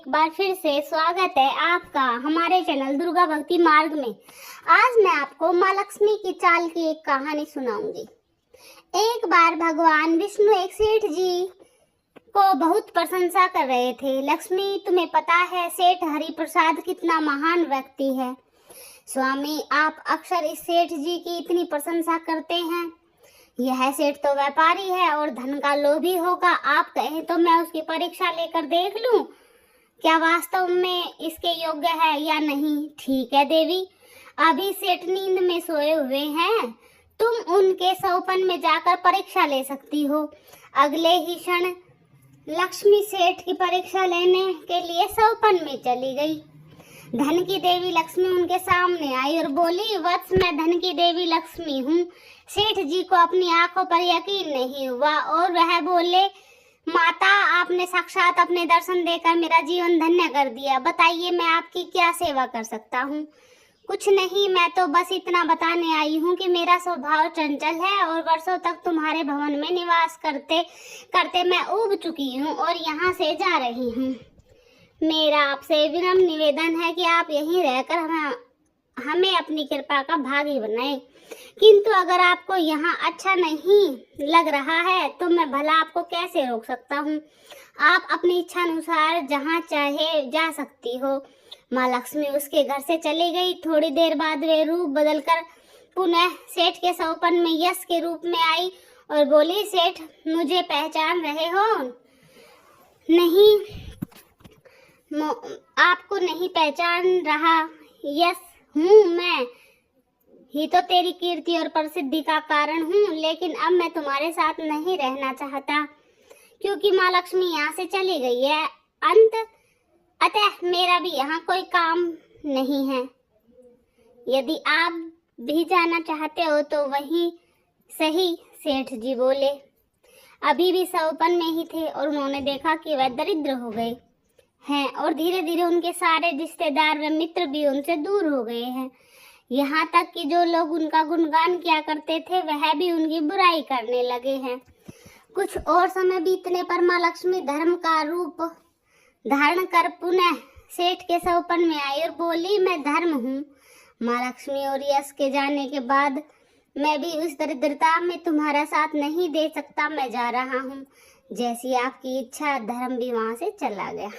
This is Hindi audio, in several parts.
एक बार फिर से स्वागत है आपका हमारे चैनल दुर्गा भक्ति मार्ग में। आज मैं आपको माँ लक्ष्मी की चाल की एक कहानी सुनाऊंगी। एक बार भगवान विष्णु एक सेठ जी को बहुत प्रशंसा कर रहे थे। लक्ष्मी, तुम्हें पता है सेठ हरि प्रसाद कितना महान व्यक्ति है। स्वामी, आप अक्सर इस सेठ जी की इतनी प्रशंसा करते हैं। यह सेठ तो व्यापारी है और धन का लोभी होगा। आप कहें तो मैं उसकी परीक्षा लेकर देख लूं, क्या वास्तव में इसके योग्य है या नहीं। ठीक है देवी, अभी सेठ नींद में सोए हुए हैं, तुम उनके सौपन में जाकर परीक्षा ले सकती हो। अगले ही क्षण लक्ष्मी सेठ की परीक्षा लेने के लिए सौपन में चली गई। धन की देवी लक्ष्मी उनके सामने आई और बोली, वत्स, मैं धन की देवी लक्ष्मी हूँ। सेठ जी को अपनी आंखों पर यकीन नहीं हुआ और वह बोले, माता, आपने साक्षात अपने दर्शन देकर मेरा जीवन धन्य कर दिया। बताइए, मैं आपकी क्या सेवा कर सकता हूँ। कुछ नहीं, मैं तो बस इतना बताने आई हूँ कि मेरा स्वभाव चंचल है और वर्षों तक तुम्हारे भवन में निवास करते करते मैं ऊब चुकी हूँ और यहाँ से जा रही हूँ। मेरा आपसे विनम्र निवेदन है कि आप यहीं रहकर हमें अपनी कृपा का भागी बनाएं। किंतु अगर आपको यहाँ अच्छा नहीं लग रहा है तो मैं भला आपको कैसे रोक सकता हूँ। आप अपनी इच्छा अनुसार जहाँ चाहे जा सकती हो। माँ लक्ष्मी उसके घर से चली गई। थोड़ी देर बाद वे रूप बदलकर पुनः सेठ के सौपन में यश के रूप में आई और बोली, सेठ, मुझे पहचान रहे हो? नहीं, आपको नहीं पहचान रहा? यस हूँ मैं ही तो तेरी कीर्ति और प्रसिद्धि का कारण हूँ, लेकिन अब मैं तुम्हारे साथ नहीं रहना चाहता क्योंकि माँ लक्ष्मी यहाँ से चली गई है। अतः मेरा भी यहाँ कोई काम नहीं है। यदि आप भी जाना चाहते हो तो वही सही। सेठ जी बोले। अभी भी सौपन में ही थे और उन्होंने देखा कि वह दरिद्र हो गए हैं और धीरे धीरे उनके सारे रिश्तेदार व मित्र भी उनसे दूर हो गए हैं। यहाँ तक कि जो लोग उनका गुणगान किया करते थे वह भी उनकी बुराई करने लगे हैं। कुछ और समय बीतने पर माँ लक्ष्मी धर्म का रूप धारण कर पुनः सेठ के सौपन में आई और बोली, मैं धर्म हूँ। माँ लक्ष्मी और यश के जाने के बाद मैं भी उस दरिद्रता में तुम्हारा साथ नहीं दे सकता। मैं जा रहा हूँ। जैसी आपकी इच्छा। धर्म भी वहां से चला गया।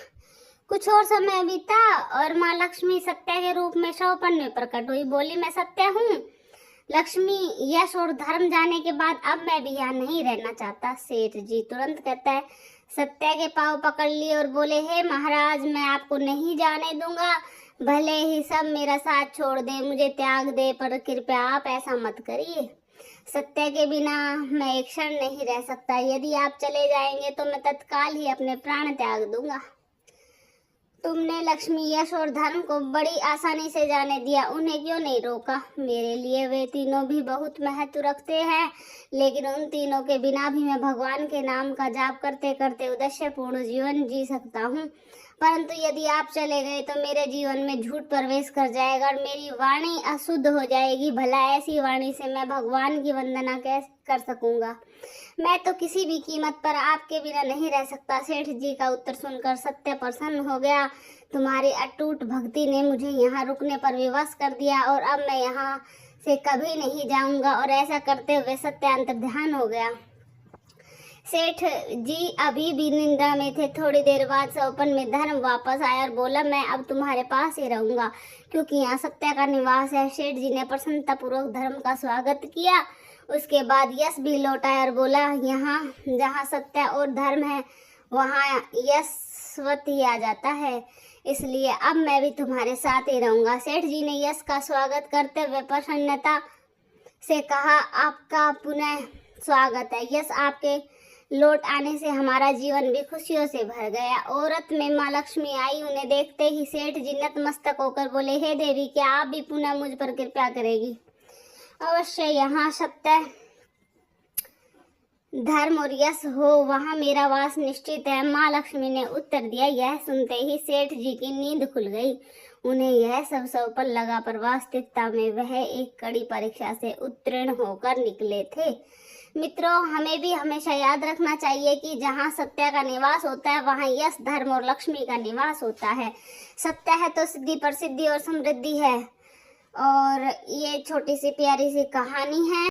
कुछ और समय बीता और माँ लक्ष्मी सत्य के रूप में सौपन में प्रकट हुई। बोली, मैं सत्य हूँ। लक्ष्मी, यश और धर्म जाने के बाद अब मैं भी यहाँ नहीं रहना चाहता। सेठ जी तुरंत कहता है, सत्य के पांव पकड़ लिए और बोले, हे महाराज, मैं आपको नहीं जाने दूंगा। भले ही सब मेरा साथ छोड़ दे, मुझे त्याग दे, पर कृपया आप ऐसा मत करिए। सत्य के बिना मैं एक क्षण नहीं रह सकता। यदि आप चले जाएंगे तो मैं तत्काल ही अपने प्राण त्याग दूंगा। तुमने लक्ष्मी, यश और धर्म को बड़ी आसानी से जाने दिया, उन्हें क्यों नहीं रोका? मेरे लिए वे तीनों भी बहुत महत्व रखते हैं, लेकिन उन तीनों के बिना भी मैं भगवान के नाम का जाप करते करते उद्देश्यपूर्ण जीवन जी सकता हूँ। परंतु यदि आप चले गए तो मेरे जीवन में झूठ प्रवेश कर जाएगा और मेरी वाणी अशुद्ध हो जाएगी। भला ऐसी वाणी से मैं भगवान की वंदना कैसे कर सकूंगा? मैं तो किसी भी कीमत पर आपके बिना नहीं रह सकता। सेठ जी का उत्तर सुनकर सत्य प्रसन्न हो गया। तुम्हारी अटूट भक्ति ने मुझे यहाँ रुकने पर विवश कर दिया और अब मैं यहाँ से कभी नहीं जाऊंगा। और ऐसा करते हुए सत्य अंतर्ध्यान हो गया। सेठ जी अभी भी निंद्रा में थे। थोड़ी देर बाद सौपन में धर्म वापस आया और बोला, मैं अब तुम्हारे पास ही रहूंगा क्योंकि यहाँ सत्य का निवास है। सेठ जी ने प्रसन्नता पूर्वक धर्म का स्वागत किया। उसके बाद यश भी लौट आया और बोला, यहाँ जहाँ सत्य और धर्म है वहाँ यश स्वतः ही आ जाता है, इसलिए अब मैं भी तुम्हारे साथ ही रहूंगा। सेठ जी ने यश का स्वागत करते हुए प्रसन्नता से कहा, आपका पुनः स्वागत है। यश, आपके लौट आने से हमारा जीवन भी खुशियों से भर गया। औरत में माँ लक्ष्मी आई। उन्हें देखते ही सेठ जी नतमस्तक होकर बोले, हे देवी, क्या आप भी पुनः मुझ पर कृपा करेगी? अवश्य, यहाँ सत्य, धर्म और यश हो वहाँ मेरा वास निश्चित है। माँ लक्ष्मी ने उत्तर दिया। यह सुनते ही सेठ जी की नींद खुल गई। उन्हें यह सब सौपन लगा, पर वास्तविकता में वह एक कड़ी परीक्षा से उत्तीर्ण होकर निकले थे। मित्रों, हमें भी हमेशा याद रखना चाहिए कि जहाँ सत्य का निवास होता है वहाँ यश, धर्म और लक्ष्मी का निवास होता है। सत्य है तो सिद्धि, प्रसिद्धि और समृद्धि है। और ये छोटी सी प्यारी सी कहानी है।